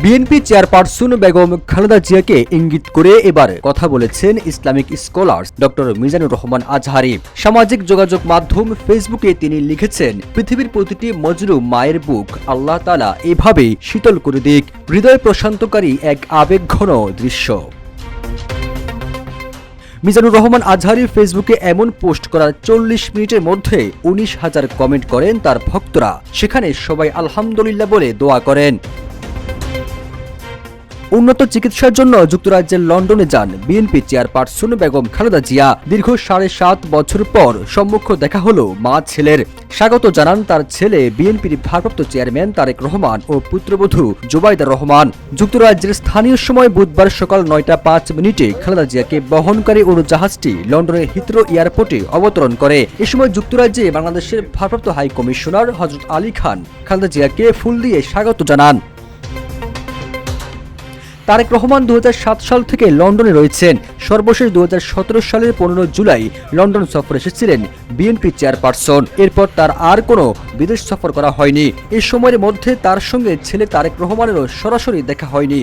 BNP chairperson Begum Khaleda জিয়াকে ইঙ্গিত করে এবার কথা বলেছেন Islamic scholar doctor Mizanur Rahman Azhari. সামাজিক যোগাযোগ মাধ্যম ফেসবুকে তিনি লিখেছেন, পৃথিবীর প্রতিটি মজলুম মায়ের বুক আল্লাহ তাআলা এভাবেই শীতল করে দিক। হৃদয় প্রশান্তকারী এক আবেগঘন দৃশ্য। মিজানুর রহমান আজহারী ফেসবুকে এমন পোস্ট করার ৪০ মিনিটের মধ্যে ১৯,০০০ কমেন্ট করেন তার ভক্তরা। সেখানে সবাই আলহামদুলিল্লাহ বলে দোয়া করেন। উন্নত চিকিৎসার জন্য যুক্তরাজ্যের লন্ডনে যান বিএনপি চেয়ারপারসন বেগম খালেদা জিয়া। দীর্ঘ ৭.৫ বছর পর সম্মুখ দেখা হলো মা ছেলের। স্বাগত জানান তার ছেলে বিএনপির ভারপ্রাপ্ত চেয়ারম্যান তারেক রহমান ও পুত্রবধূ জুবাইদা রহমান। যুক্তরাজ্যের স্থানীয় সময় বুধবার সকাল ৯টা ৫ মিনিটে খালেদা জিয়াকে বহনকারী উড়োজাহাজটি লন্ডনের হিথ্রো এয়ারপোর্টে অবতরণ করে। এ সময় যুক্তরাজ্যে বাংলাদেশের ভারপ্রাপ্ত হাই কমিশনার হযরত আলী খান খালেদা জিয়াকে ফুল দিয়ে স্বাগত জানান। তারেক রহমান ২০০৭ সাল থেকে লন্ডনে রয়েছেন। সর্বশেষ ২০১৭ সালের ১৫ জুলাই লন্ডন সফর এসেছিলেন বিএনপি চেয়ারপারসন। এরপর তার আর কোনো বিদেশ সফর করা হয়নি। এই সময়ের মধ্যে তার সঙ্গে ছেলে তারেক রহমানেরও সরাসরি দেখা হয়নি।